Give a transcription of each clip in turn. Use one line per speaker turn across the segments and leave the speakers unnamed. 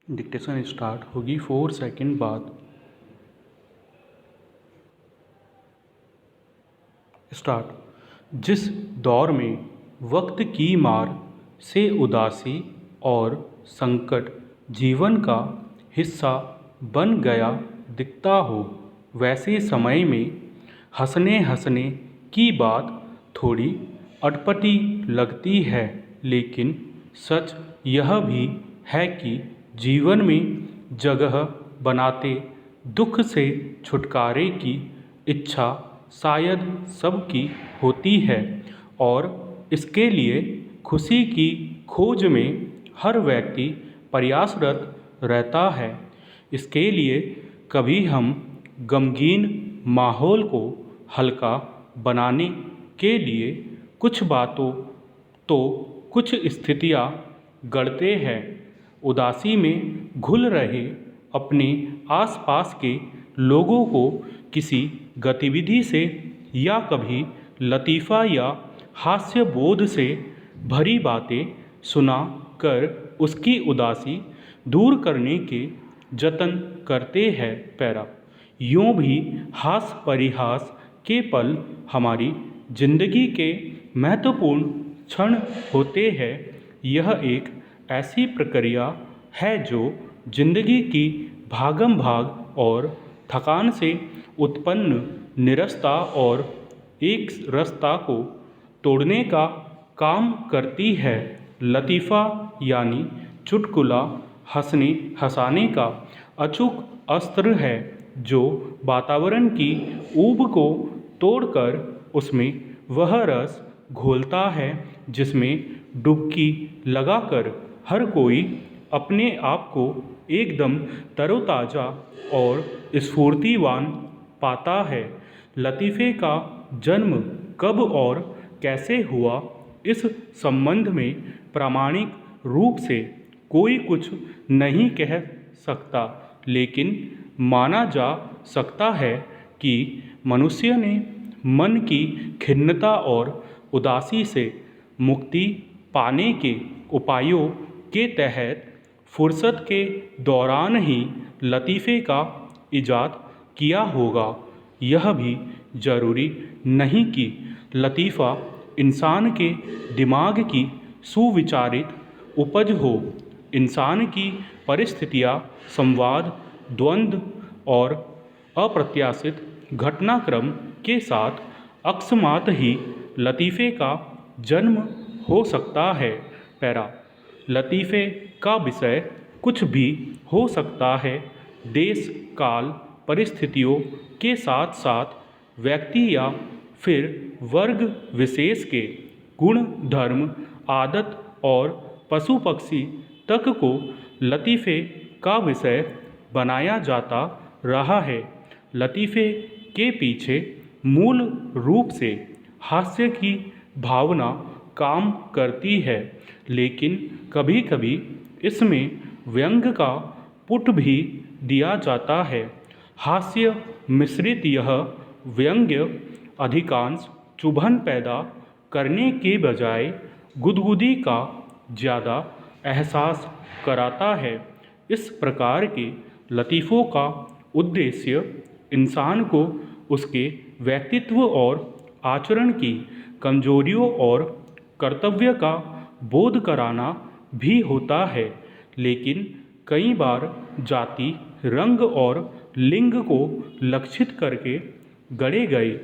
Dictation start होगी 4 second बाद। Start. जिस दौर में वक्त की मार से उदासी और संकट जीवन का हिस्सा बन गया दिखता हो, वैसे समय में हंसने हंसने की बात थोड़ी अटपटी लगती है। लेकिन सच यह भी है कि जीवन में जगह बनाते दुख से छुटकारे की इच्छा शायद सबकी होती है, और इसके लिए खुशी की खोज में हर व्यक्ति प्रयासरत रहता है। इसके लिए कभी हम गमगीन माहौल को हल्का बनाने के लिए कुछ बातों तो कुछ स्थितियाँ गढ़ते हैं। उदासी में घुल रहे अपने आसपास के लोगों को किसी गतिविधि से या कभी लतीफ़ा या हास्य बोध से भरी बातें सुना कर उसकी उदासी दूर करने के जतन करते हैं। पैरा। यूँ भी हास परिहास के पल हमारी जिंदगी के महत्वपूर्ण क्षण होते हैं। यह एक ऐसी प्रक्रिया है जो जिंदगी की भागम भाग और थकान से उत्पन्न निरस्ता और एक रस्ता को तोड़ने का काम करती है। लतीफ़ा यानी चुटकुला हंसने हंसाने का अचूक अस्त्र है, जो वातावरण की ऊब को तोड़कर उसमें वह रस घोलता है जिसमें डुबकी लगाकर हर कोई अपने आप को एकदम तरोताज़ा और स्फूर्तिवान पाता है। लतीफ़े का जन्म कब और कैसे हुआ, इस संबंध में प्रामाणिक रूप से कोई कुछ नहीं कह सकता, लेकिन माना जा सकता है कि मनुष्य ने मन की खिन्नता और उदासी से मुक्ति पाने के उपायों के तहत फुर्सत के दौरान ही लतीफ़े का इजाद किया होगा। यह भी ज़रूरी नहीं कि लतीफ़ा इंसान के दिमाग की सुविचारित उपज हो। इंसान की परिस्थितियाँ, संवाद, द्वंद्व और अप्रत्याशित घटनाक्रम के साथ अकस्मात ही लतीफ़े का जन्म हो सकता है। पैरा। लतीफ़े का विषय कुछ भी हो सकता है। देश काल परिस्थितियों के साथ साथ व्यक्ति या फिर वर्ग विशेष के गुण धर्म आदत और पशु पक्षी तक को लतीफ़े का विषय बनाया जाता रहा है। लतीफ़े के पीछे मूल रूप से हास्य की भावना काम करती है, लेकिन कभी कभी इसमें व्यंग का पुट भी दिया जाता है। हास्य मिश्रित यह व्यंग्य अधिकांश चुभन पैदा करने के बजाय गुदगुदी का ज़्यादा एहसास कराता है। इस प्रकार के लतीफ़ों का उद्देश्य इंसान को उसके व्यक्तित्व और आचरण की कमजोरियों और कर्तव्य का बोध कराना भी होता है। लेकिन कई बार जाति, रंग और लिंग को लक्षित करके गढ़े गए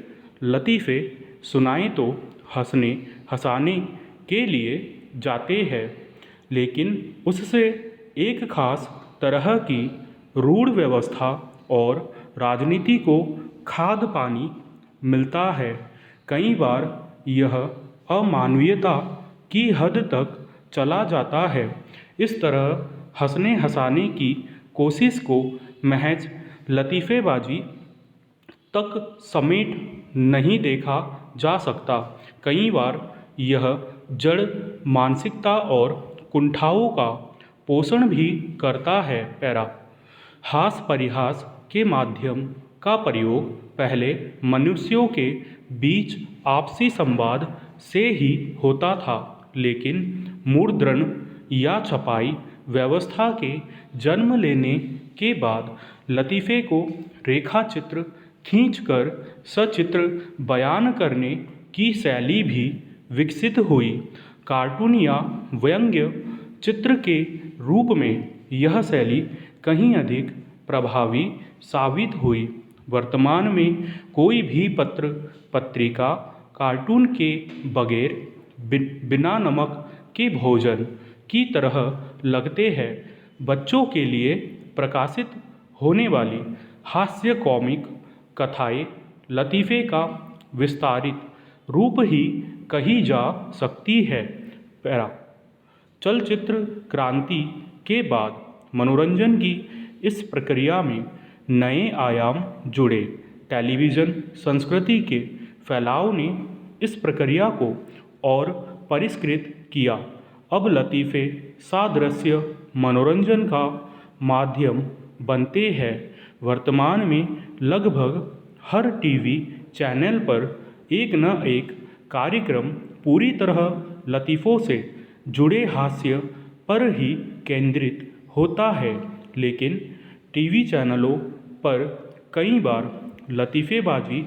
लतीफ़े सुनाएं तो हंसने हंसाने के लिए जाते हैं, लेकिन उससे एक खास तरह की रूढ़ व्यवस्था और राजनीति को खाद पानी मिलता है। कई बार यह अमानवीयता की हद तक चला जाता है। इस तरह हंसने हंसाने की कोशिश को महज लतीफ़ेबाजी तक समेट नहीं देखा जा सकता। कई बार यह जड़ मानसिकता और कुंठाओं का पोषण भी करता है। पैरा। हास परिहास के माध्यम का प्रयोग पहले मनुष्यों के बीच आपसी संवाद से ही होता था, लेकिन मुद्रण या छपाई व्यवस्था के जन्म लेने के बाद लतीफ़े को रेखा चित्र खींचकर सचित्र बयान करने की शैली भी विकसित हुई। कार्टून या व्यंग्य चित्र के रूप में यह शैली कहीं अधिक प्रभावी साबित हुई। वर्तमान में कोई भी पत्र पत्रिका कार्टून के बगैर बिना नमक के भोजन की तरह लगते हैं। बच्चों के लिए प्रकाशित होने वाली हास्य कॉमिक कथाएं लतीफ़े का विस्तारित रूप ही कही जा सकती है। पैरा चलचित्र क्रांति के बाद मनोरंजन की इस प्रक्रिया में नए आयाम जुड़े। टेलीविज़न संस्कृति के फैलाव ने इस प्रक्रिया को और परिष्कृत किया। अब लतीफ़े सादृश्य मनोरंजन का माध्यम बनते हैं। वर्तमान में लगभग हर टीवी चैनल पर एक न एक कार्यक्रम पूरी तरह लतीफ़ों से जुड़े हास्य पर ही केंद्रित होता है, लेकिन टीवी चैनलों पर कई बार लतीफ़ेबाजी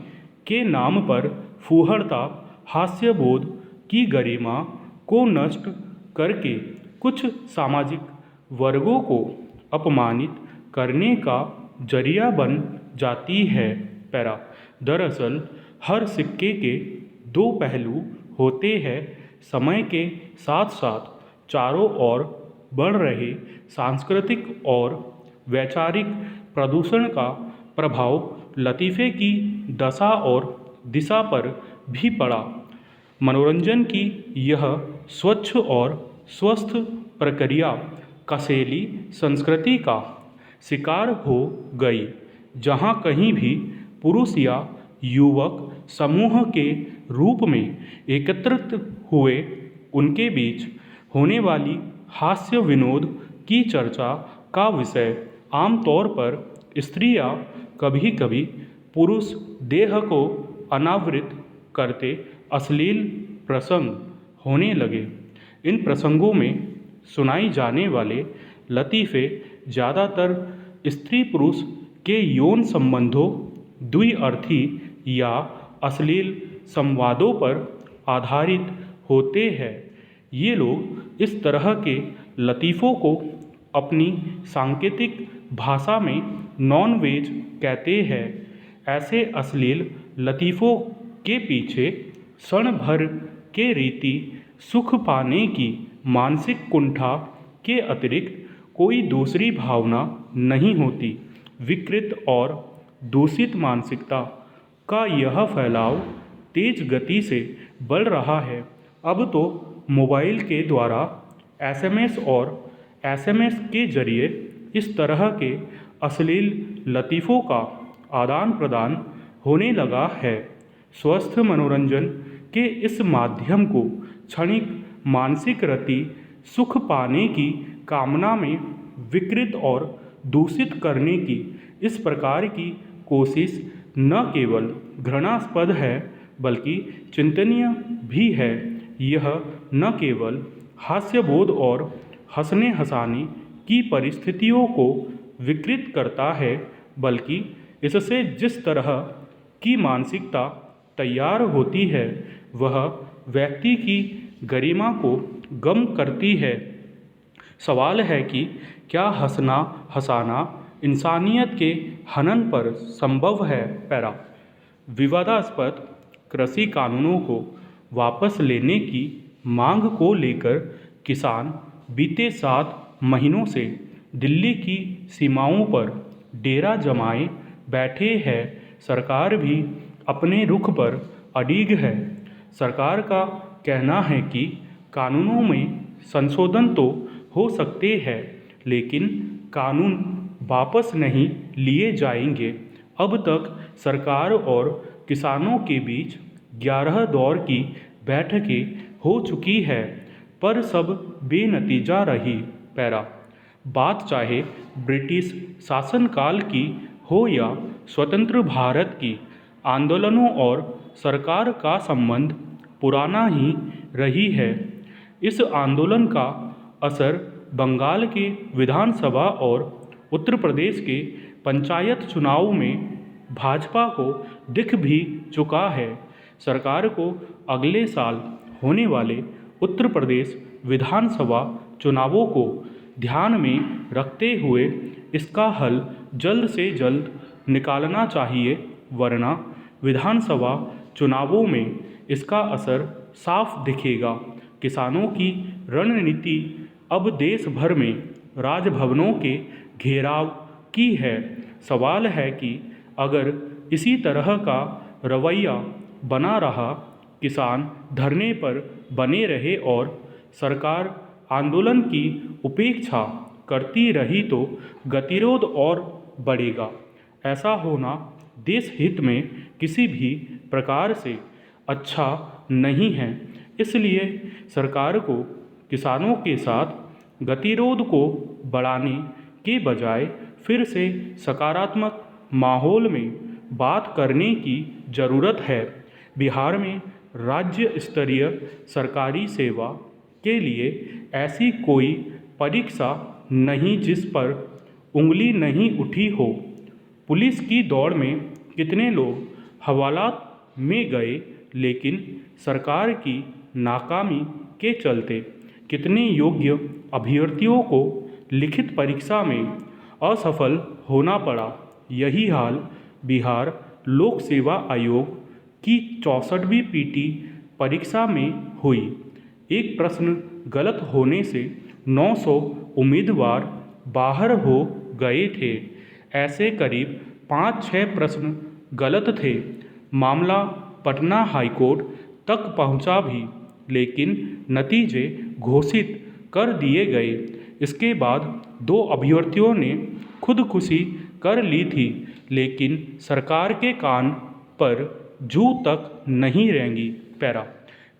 के नाम पर फूहड़ता हास्यबोध की गरिमा को नष्ट करके कुछ सामाजिक वर्गों को अपमानित करने का जरिया बन जाती है। पैरा दरअसल हर सिक्के के दो पहलू होते हैं। समय के साथ साथ चारों ओर बढ़ रहे सांस्कृतिक और वैचारिक प्रदूषण का प्रभाव लतीफ़े की दशा और दिशा पर भी पड़ा। मनोरंजन की यह स्वच्छ और स्वस्थ प्रक्रिया कसेली संस्कृति का शिकार हो गई, जहाँ कहीं भी पुरुष या युवक समूह के रूप में एकत्रित हुए, उनके बीच होने वाली हास्य विनोद की चर्चा का विषय आमतौर पर स्त्री या कभी कभी पुरुष देह को अनावृत करते अश्लील प्रसंग होने लगे। इन प्रसंगों में सुनाई जाने वाले लतीफ़े ज़्यादातर स्त्री पुरुष के यौन संबंधों, द्विअर्थी या अश्लील संवादों पर आधारित होते हैं। ये लोग इस तरह के लतीफ़ों को अपनी सांकेतिक भाषा में नॉन वेज कहते हैं। ऐसे अश्लील लतीफ़ों के पीछे क्षण भर के रीति सुख पाने की मानसिक कुंठा के अतिरिक्त कोई दूसरी भावना नहीं होती। विकृत और दूषित मानसिकता का यह फैलाव तेज गति से बढ़ रहा है। अब तो मोबाइल के द्वारा एसएमएस के जरिए इस तरह के अश्लील लतीफ़ों का आदान प्रदान होने लगा है। स्वस्थ मनोरंजन के इस माध्यम को क्षणिक मानसिक रति सुख पाने की कामना में विकृत और दूषित करने की इस प्रकार की कोशिश न केवल घृणास्पद है बल्कि चिंतनीय भी है। यह न केवल हास्यबोध और हंसने हंसाने की परिस्थितियों को विकृत करता है, बल्कि इससे जिस तरह की मानसिकता तैयार होती है वह व्यक्ति की गरिमा को गम करती है। सवाल है कि क्या हंसना हंसाना इंसानियत के हनन पर संभव है। पैरा विवादास्पद कृषि कानूनों को वापस लेने की मांग को लेकर किसान बीते 7 महीनों से दिल्ली की सीमाओं पर डेरा जमाए बैठे हैं। सरकार भी अपने रुख पर अडिग है। सरकार का कहना है कि कानूनों में संशोधन तो हो सकते हैं, लेकिन कानून वापस नहीं लिए जाएंगे। अब तक सरकार और किसानों के बीच 11 दौर की बैठकें हो चुकी है, पर सब बेनतीजा रही। पैरा बात चाहे ब्रिटिश शासनकाल की हो या स्वतंत्र भारत की, आंदोलनों और सरकार का संबंध पुराना ही रही है। इस आंदोलन का असर बंगाल के विधानसभा और उत्तर प्रदेश के पंचायत चुनाव में भाजपा को दिख भी चुका है। सरकार को अगले साल होने वाले उत्तर प्रदेश विधानसभा चुनावों को ध्यान में रखते हुए इसका हल जल्द से जल्द निकालना चाहिए, वरना विधानसभा चुनावों में इसका असर साफ दिखेगा। किसानों की रणनीति अब देश भर में राजभवनों के घेराव की है। सवाल है कि अगर इसी तरह का रवैया बना रहा, किसान धरने पर बने रहे और सरकार आंदोलन की उपेक्षा करती रही तो गतिरोध और बढ़ेगा। ऐसा होना देश हित में किसी भी प्रकार से अच्छा नहीं है। इसलिए सरकार को किसानों के साथ गतिरोध को बढ़ाने के बजाय फिर से सकारात्मक माहौल में बात करने की ज़रूरत है। बिहार में राज्य स्तरीय सरकारी सेवा के लिए ऐसी कोई परीक्षा नहीं जिस पर उंगली नहीं उठी हो। पुलिस की दौड़ में कितने लोग हवालात में गए, लेकिन सरकार की नाकामी के चलते कितने योग्य अभ्यर्थियों को लिखित परीक्षा में असफल होना पड़ा। यही हाल बिहार लोक सेवा आयोग की 64वीं पीटी परीक्षा में हुई। एक प्रश्न गलत होने से 900 उम्मीदवार बाहर हो गए थे। ऐसे करीब 5-6 प्रश्न गलत थे। मामला पटना हाईकोर्ट तक पहुंचा भी, लेकिन नतीजे घोषित कर दिए गए। इसके बाद 2 अभ्यर्थियों ने खुदकुशी कर ली थी, लेकिन सरकार के कान पर जू तक नहीं रेंगी। पैरा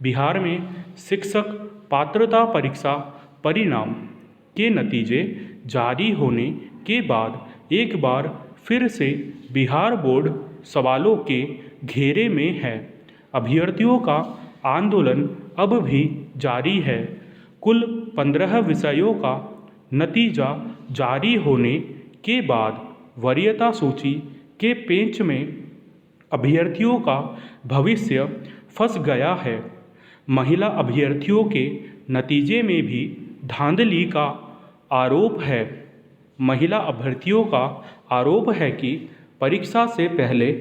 बिहार में शिक्षक पात्रता परीक्षा परिणाम के नतीजे जारी होने के बाद एक बार फिर से बिहार बोर्ड सवालों के घेरे में है। अभ्यर्थियों का आंदोलन अब भी जारी है। कुल 15 विषयों का नतीजा जारी होने के बाद वरीयता सूची के पेंच में अभ्यर्थियों का भविष्य फंस गया है। महिला अभ्यर्थियों के नतीजे में भी धांधली का आरोप है। महिला अभ्यर्थियों का आरोप है कि परीक्षा से पहले